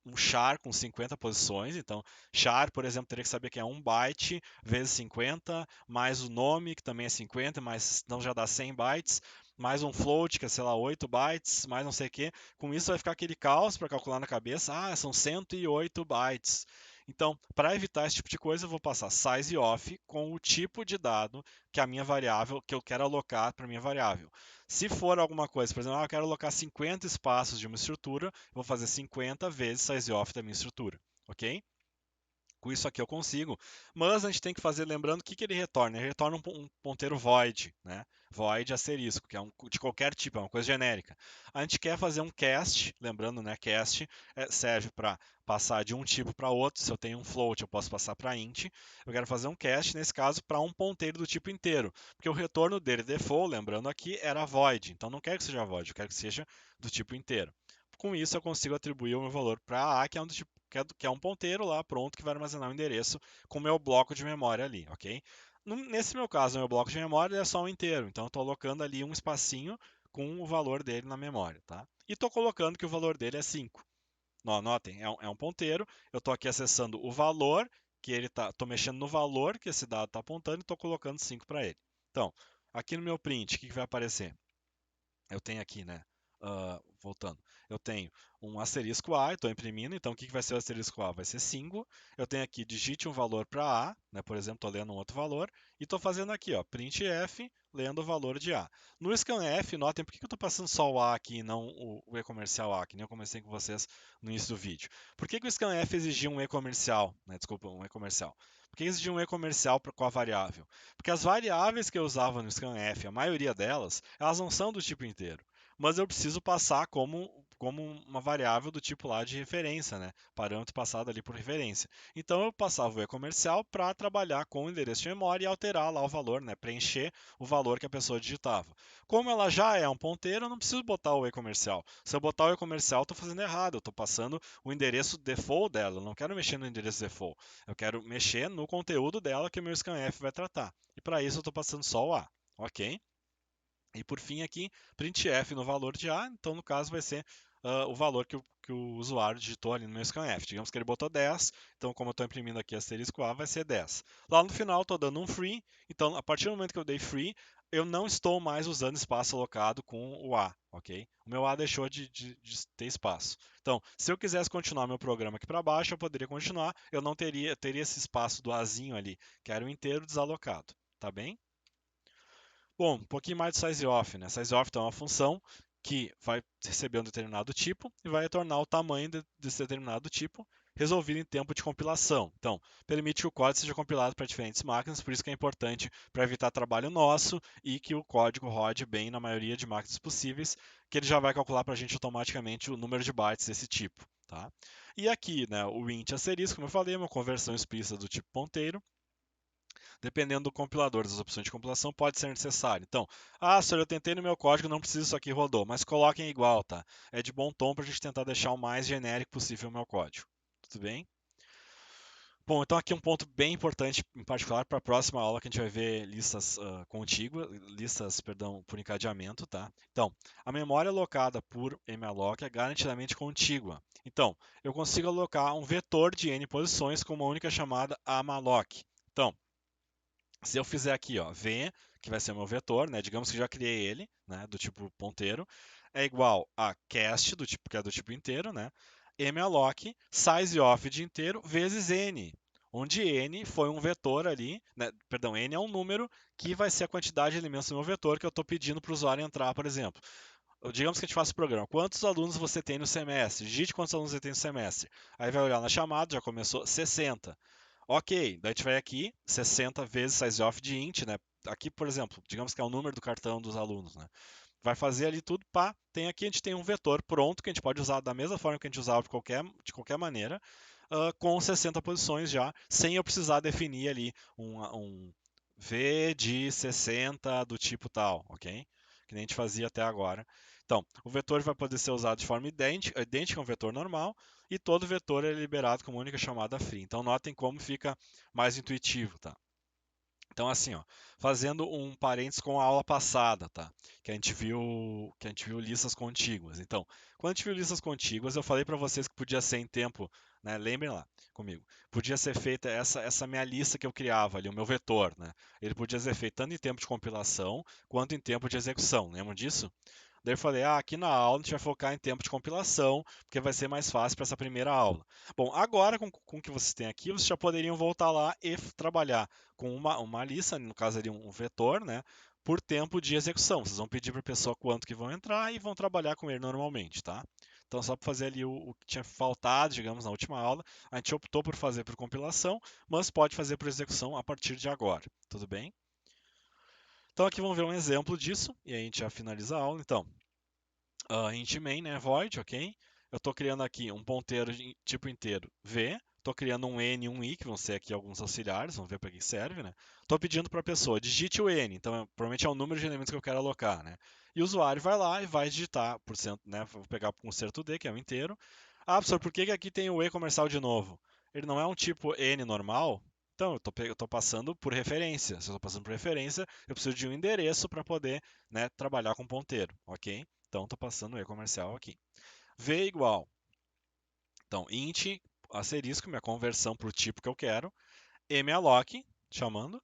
um char com 50 posições, então char, por exemplo, teria que saber que é 1 byte vezes 50, mais o nome, que também é 50, mas não já dá 100 bytes, mais um float, que é, sei lá, 8 bytes, mais não sei o quê. Com isso vai ficar aquele caos para calcular na cabeça. Ah, são 108 bytes. Então, para evitar esse tipo de coisa, eu vou passar size off com o tipo de dado que a minha variável, que eu quero alocar para a minha variável. Se for alguma coisa, por exemplo, eu quero alocar 50 espaços de uma estrutura, eu vou fazer 50 vezes size off da minha estrutura, ok? Com isso aqui eu consigo, mas a gente tem que fazer, lembrando, o que ele retorna? Ele retorna um ponteiro void, né? Void asterisco, que é de qualquer tipo, é uma coisa genérica. A gente quer fazer um cast, lembrando, né? Cast serve para passar de um tipo para outro. Se eu tenho um float, eu posso passar para int. Eu quero fazer um cast, nesse caso, para um ponteiro do tipo inteiro, porque o retorno dele, default, lembrando aqui, era void. Então não quero que seja void, eu quero que seja do tipo inteiro. Com isso, eu consigo atribuir o meu valor para A, que é um do tipo que é um ponteiro lá pronto que vai armazenar o endereço com o meu bloco de memória ali, ok? Nesse meu caso, o meu bloco de memória é só um inteiro, então eu estou alocando ali um espacinho com o valor dele na memória, tá? E estou colocando que o valor dele é 5. Notem, é um ponteiro, eu estou aqui acessando o valor que ele tá, estou mexendo no valor que esse dado está apontando e estou colocando 5 para ele. Então, aqui no meu print, o que vai aparecer? Eu tenho aqui, né? Voltando, eu tenho um asterisco A, estou imprimindo, então o que vai ser o asterisco A? Vai ser 5. Eu tenho aqui, digite um valor para A, né? Por exemplo, estou lendo um outro valor, e estou fazendo aqui, ó, printf, lendo o valor de A. No scanf, notem por que eu estou passando só o A aqui e não o e-comercial A, que nem eu comecei com vocês no início do vídeo. Por que o scanf exigia um e-comercial, né? Desculpa, um e-comercial. Por que exigia um e-comercial com a variável? Porque as variáveis que eu usava no scanf, a maioria delas, elas não são do tipo inteiro, mas eu preciso passar como uma variável do tipo lá de referência, né? Parâmetro passado ali por referência. Então eu passava o e-comercial para trabalhar com o endereço de memória e alterar lá o valor, né? Preencher o valor que a pessoa digitava. Como ela já é um ponteiro, eu não preciso botar o e-comercial. Se eu botar o e-comercial, eu estou fazendo errado. Eu estou passando o endereço default dela. Eu não quero mexer no endereço default. Eu quero mexer no conteúdo dela que o meu scanf vai tratar. E para isso eu estou passando só o A. Ok? E por fim aqui, printf no valor de A, então no caso vai ser o valor que o usuário digitou ali no meu scanf. Digamos que ele botou 10, então como eu estou imprimindo aqui asterisco A, vai ser 10. Lá no final estou dando um free, então a partir do momento que eu dei free, eu não estou mais usando espaço alocado com o A, ok? O meu A deixou de ter espaço. Então, se eu quisesse continuar meu programa aqui para baixo, eu poderia continuar, eu não teria esse espaço do Azinho ali, que era o inteiro desalocado, tá bem? Bom, um pouquinho mais de size off, né? Size off então, é uma função que vai receber um determinado tipo e vai retornar o tamanho desse determinado tipo, resolvido em tempo de compilação. Então, permite que o código seja compilado para diferentes máquinas, por isso que é importante para evitar trabalho nosso e que o código rode bem na maioria de máquinas possíveis, que ele já vai calcular para a gente automaticamente o número de bytes desse tipo. Tá? E aqui, né, o int asterisco, como eu falei, é uma conversão explícita do tipo ponteiro. Dependendo do compilador, das opções de compilação, pode ser necessário. Então, senhor, eu tentei no meu código, não precisa isso aqui rodou, mas coloquem igual, tá? É de bom tom para a gente tentar deixar o mais genérico possível o meu código. Tudo bem? Bom, então aqui um ponto bem importante, em particular para a próxima aula que a gente vai ver listas contíguas, listas, perdão, por encadeamento, tá? Então, a memória alocada por malloc é garantidamente contígua. Então, eu consigo alocar um vetor de n posições com uma única chamada amalloc. Então, se eu fizer aqui, ó, v, que vai ser o meu vetor, né? Digamos que já criei ele, né? Do tipo ponteiro, é igual a cast, do tipo, que é do tipo inteiro, né? malloc, sizeof de inteiro, vezes n, onde n foi um vetor ali, né? Perdão, n é um número que vai ser a quantidade de elementos do meu vetor que eu estou pedindo para o usuário entrar, por exemplo. digamos que a gente faça o programa. Quantos alunos você tem no semestre? Digite quantos alunos você tem no semestre. Aí vai olhar na chamada, já começou 60. Ok, daí a gente vai aqui, 60 vezes size of de int, né? Aqui, por exemplo, digamos que é o número do cartão dos alunos, né? Vai fazer ali tudo, pá, tem aqui, a gente tem um vetor pronto que a gente pode usar da mesma forma que a gente usava de qualquer maneira, com 60 posições já, sem eu precisar definir ali um V de 60 do tipo tal, ok? Que nem a gente fazia até agora. Então, o vetor vai poder ser usado de forma idêntica a um vetor normal, e todo vetor é liberado com uma única chamada free. Então, notem como fica mais intuitivo, tá? Então, assim, ó, fazendo um parênteses com a aula passada, tá? Que a gente viu listas contíguas. Então, quando a gente viu listas contíguas, eu falei para vocês que podia ser em tempo, né? Lembrem lá comigo. Podia ser feita essa minha lista que eu criava ali, o meu vetor, né? Ele podia ser feito tanto em tempo de compilação quanto em tempo de execução. Lembram disso? Daí eu falei, aqui na aula a gente vai focar em tempo de compilação, porque vai ser mais fácil para essa primeira aula. Bom, agora com o que vocês têm aqui, vocês já poderiam voltar lá e trabalhar com uma lista, no caso ali um vetor, né, por tempo de execução. Vocês vão pedir para a pessoa quanto que vão entrar e vão trabalhar com ele normalmente, tá? Então, só para fazer ali o que tinha faltado, digamos, na última aula, a gente optou por fazer por compilação, mas pode fazer por execução a partir de agora, tudo bem? Então, aqui vamos ver um exemplo disso, e aí a gente já finaliza a aula. Então, int main, né, void, ok? Eu estou criando aqui um ponteiro de tipo inteiro v, estou criando um n e um i, que vão ser aqui alguns auxiliares, vamos ver para que serve, né? Estou pedindo para a pessoa, digite o n, então provavelmente é o número de elementos que eu quero alocar, né? E o usuário vai lá e vai digitar por cento, né? Vou pegar o concerto d, que é o inteiro. Ah, professor, por que aqui tem o e comercial de novo? Ele não é um tipo n normal? Então, eu estou passando por referência. Se eu estou passando por referência, eu preciso de um endereço para poder, né, trabalhar com ponteiro, ok? Então, estou passando o e comercial aqui. V igual. Então, int asterisco, minha conversão para o tipo que eu quero. malloc, chamando,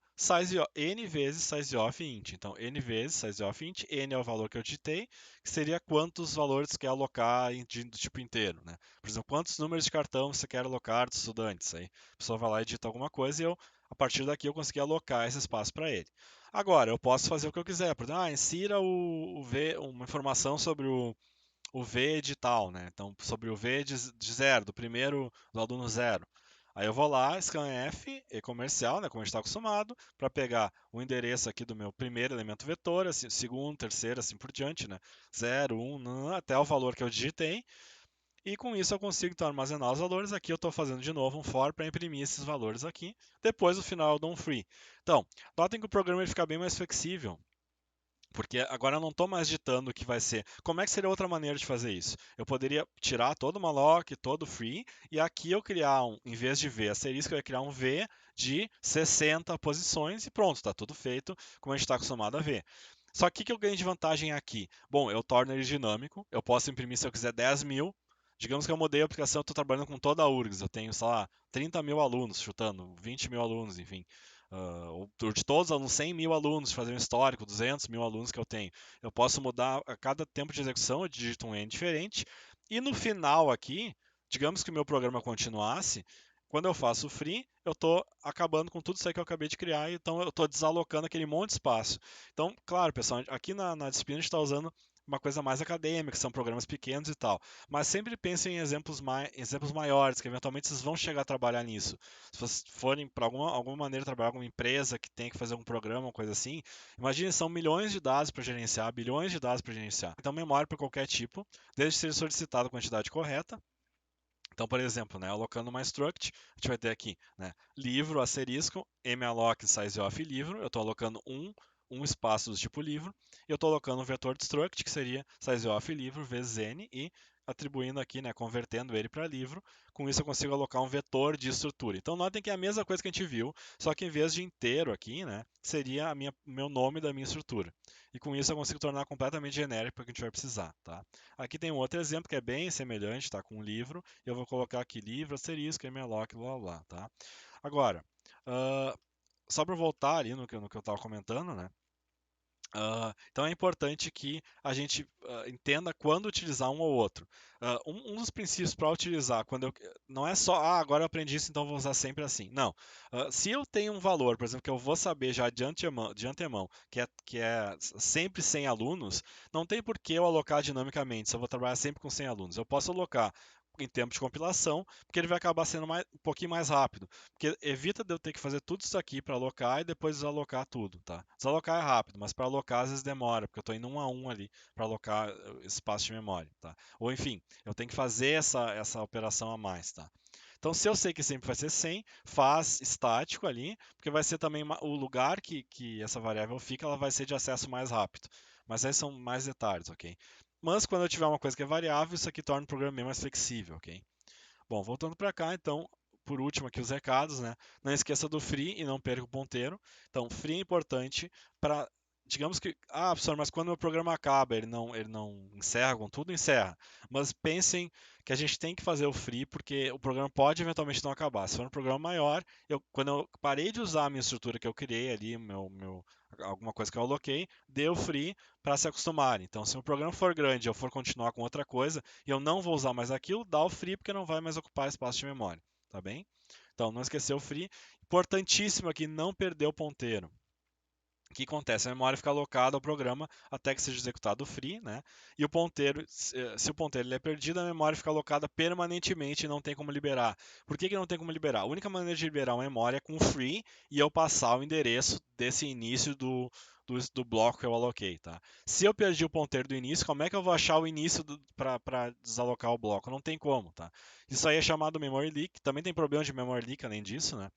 n vezes sizeof int. Então, n vezes sizeof int, n é o valor que eu digitei, que seria quantos valores quer alocar do tipo inteiro, né? Por exemplo, quantos números de cartão você quer alocar dos estudantes. Aí a pessoa vai lá e digita alguma coisa e a partir daqui eu consegui alocar esse espaço para ele. Agora, eu posso fazer o que eu quiser. Por exemplo, insira uma informação sobre o V de tal, né? Então, sobre o V de zero, do primeiro, do aluno zero. Aí eu vou lá, scanf, e comercial, né, como a gente está acostumado, para pegar o endereço aqui do meu primeiro elemento vetor, assim, segundo, terceiro, assim por diante, né? 0, 1, até o valor que eu digitei. E com isso eu consigo então armazenar os valores. Aqui eu estou fazendo de novo um for para imprimir esses valores aqui. Depois, no final, eu dou um free. Então, notem que o programa ele fica bem mais flexível. Porque agora eu não estou mais ditando o que vai ser. Como é que seria outra maneira de fazer isso? Eu poderia tirar todo o malloc, todo o free, e aqui eu criar em vez de V asterisco, eu ia criar um V de 60 posições e pronto, está tudo feito como a gente está acostumado a ver. Só que o que eu ganho de vantagem aqui? Bom, eu torno ele dinâmico, eu posso imprimir se eu quiser 10 mil. Digamos que eu mudei a aplicação, eu estou trabalhando com toda a URGS, eu tenho, sei lá, 30 mil alunos, chutando, 20 mil alunos, enfim. De todos os alunos, 100 mil alunos, fazer um histórico, 200 mil alunos que eu tenho. Eu posso mudar a cada tempo de execução, eu digito um N diferente. E no final aqui, digamos que o meu programa continuasse, quando eu faço o free, eu estou acabando com tudo isso aí que eu acabei de criar, então eu estou desalocando aquele monte de espaço. Então, claro, pessoal, aqui na disciplina a gente está usando uma coisa mais acadêmica, são programas pequenos e tal. Mas sempre pensem em exemplos maiores, que eventualmente vocês vão chegar a trabalhar nisso. Se vocês forem para alguma maneira trabalhar com uma empresa que tem que fazer algum programa, uma coisa assim, imagine, são milhões de dados para gerenciar, bilhões de dados para gerenciar. Então, memória para qualquer tipo, desde que seja solicitada a quantidade correta. Então, por exemplo, né, alocando uma struct, a gente vai ter aqui, né, livro, asterisco, malloc sizeof livro, eu estou alocando um espaço do tipo livro, e eu estou alocando um vetor de struct, que seria sizeof livro vezes n, e atribuindo aqui, né, convertendo ele para livro, com isso eu consigo alocar um vetor de estrutura. Então, notem que é a mesma coisa que a gente viu, só que em vez de inteiro aqui, né, seria meu nome da minha estrutura. E com isso eu consigo tornar completamente genérico para o que a gente vai precisar, tá? Aqui tem um outro exemplo que é bem semelhante, tá? Com um livro. Eu vou colocar aqui livro, asterisco, malloc, blá, blá, blá, tá? Agora, só para voltar ali no que eu estava comentando, né? Então é importante que a gente entenda quando utilizar um ou outro. Um dos princípios para utilizar, não é só, agora eu aprendi isso, então vou usar sempre assim. Não. Se eu tenho um valor, por exemplo, que eu vou saber já de antemão que é sempre 100 alunos, não tem por que eu alocar dinamicamente, se eu vou trabalhar sempre com 100 alunos. Eu posso alocar em tempo de compilação, porque ele vai acabar sendo um pouquinho mais rápido. Porque evita de eu ter que fazer tudo isso aqui para alocar e depois desalocar tudo, tá? Desalocar é rápido, mas para alocar às vezes demora, porque eu estou indo um a um ali para alocar espaço de memória, tá? Ou enfim, eu tenho que fazer essa operação a mais, tá? Então, se eu sei que sempre vai ser 100, faz estático ali, porque vai ser também o lugar que essa variável fica, ela vai ser de acesso mais rápido. Mas aí são mais detalhes, ok? Mas quando eu tiver uma coisa que é variável, isso aqui torna o programa bem mais flexível, ok? Bom, voltando para cá, então, por último aqui os recados, né? Não esqueça do free e não perca o ponteiro. Então, free é importante para, digamos que, professor, mas quando o meu programa acaba, ele não encerra com tudo, encerra. Mas pensem que a gente tem que fazer o free porque o programa pode eventualmente não acabar. Se for um programa maior, quando eu parei de usar a minha estrutura que eu criei ali, alguma coisa que eu aloquei, deu free para se acostumarem. Então, se o programa for grande e eu for continuar com outra coisa, e eu não vou usar mais aquilo, dá o free porque não vai mais ocupar espaço de memória, tá bem? Então, não esquecer o free. Importantíssimo aqui, não perder o ponteiro. O que acontece? A memória fica alocada ao programa até que seja executado o free, né? E o ponteiro, se o ponteiro ele é perdido, a memória fica alocada permanentemente e não tem como liberar. Por que não tem como liberar? A única maneira de liberar uma memória é com free e eu passar o endereço desse início do bloco que eu aloquei, tá? Se eu perdi o ponteiro do início, como é que eu vou achar o início para desalocar o bloco? Não tem como, tá? Isso aí é chamado memory leak. Também tem problema de memory leak além disso, né?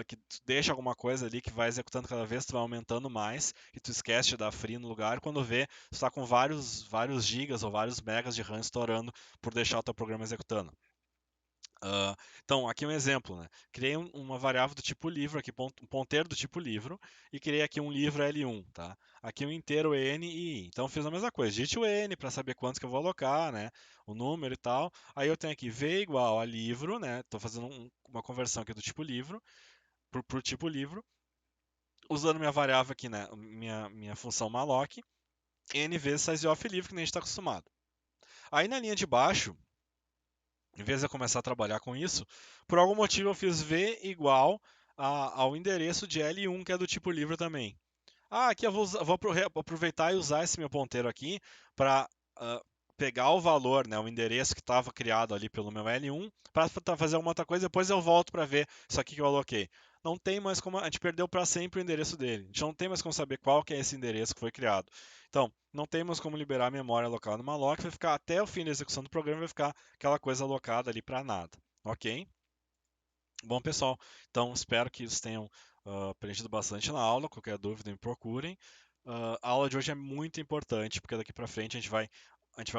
Que tu deixa alguma coisa ali que vai executando cada vez, tu vai aumentando mais e tu esquece de dar free no lugar. Quando vê, tu está com vários gigas ou vários megas de RAM estourando por deixar o teu programa executando. Então, aqui um exemplo, né? Criei uma variável do tipo livro, aqui um ponteiro do tipo livro, e criei aqui um livro L1, tá? Aqui um inteiro N e I. Então, fiz a mesma coisa, digite o N para saber quantos que eu vou alocar, né? O número e tal. Aí eu tenho aqui V igual a livro, né? Estou fazendo uma conversão aqui do tipo livro para o tipo livro, usando minha variável aqui, né? Minha função malloc, N vezes sizeof livre, que nem a gente está acostumado. Aí na linha de baixo, em vez de eu começar a trabalhar com isso, por algum motivo eu fiz v igual ao endereço de L1, que é do tipo livro também. Aqui eu vou aproveitar e usar esse meu ponteiro aqui para pegar o valor, né, o endereço que estava criado ali pelo meu L1, para fazer alguma outra coisa, depois eu volto para ver isso aqui que eu aloquei. Não tem mais como, a gente perdeu para sempre o endereço dele. A gente não tem mais como saber qual que é esse endereço que foi criado. Então, não temos como liberar a memória alocada no malloc, vai ficar até o fim da execução do programa, vai ficar aquela coisa alocada ali para nada. Ok? Bom, pessoal, então espero que vocês tenham aprendido bastante na aula. Qualquer dúvida, me procurem. A aula de hoje é muito importante, porque daqui para frente a gente vai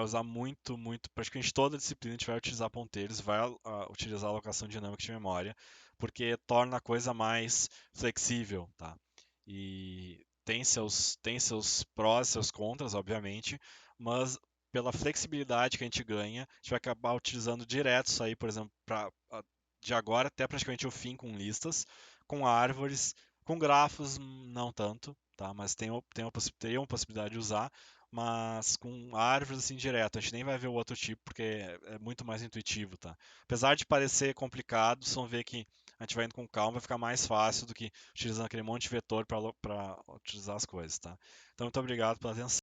usar muito, muito, praticamente toda a disciplina a gente vai utilizar ponteiros, vai utilizar a alocação dinâmica de memória, porque torna a coisa mais flexível, tá? E tem seus prós, seus contras, obviamente, mas pela flexibilidade que a gente ganha, a gente vai acabar utilizando direto isso aí, por exemplo, de agora até praticamente o fim com listas, com árvores, com grafos não tanto, tá? Mas teria uma possibilidade de usar, mas com árvores assim direto. A gente nem vai ver o outro tipo porque é muito mais intuitivo, tá? Apesar de parecer complicado, vocês vão ver que a gente vai indo com calma, vai ficar mais fácil do que utilizando aquele monte de vetor para utilizar as coisas, tá? Então, muito obrigado pela atenção.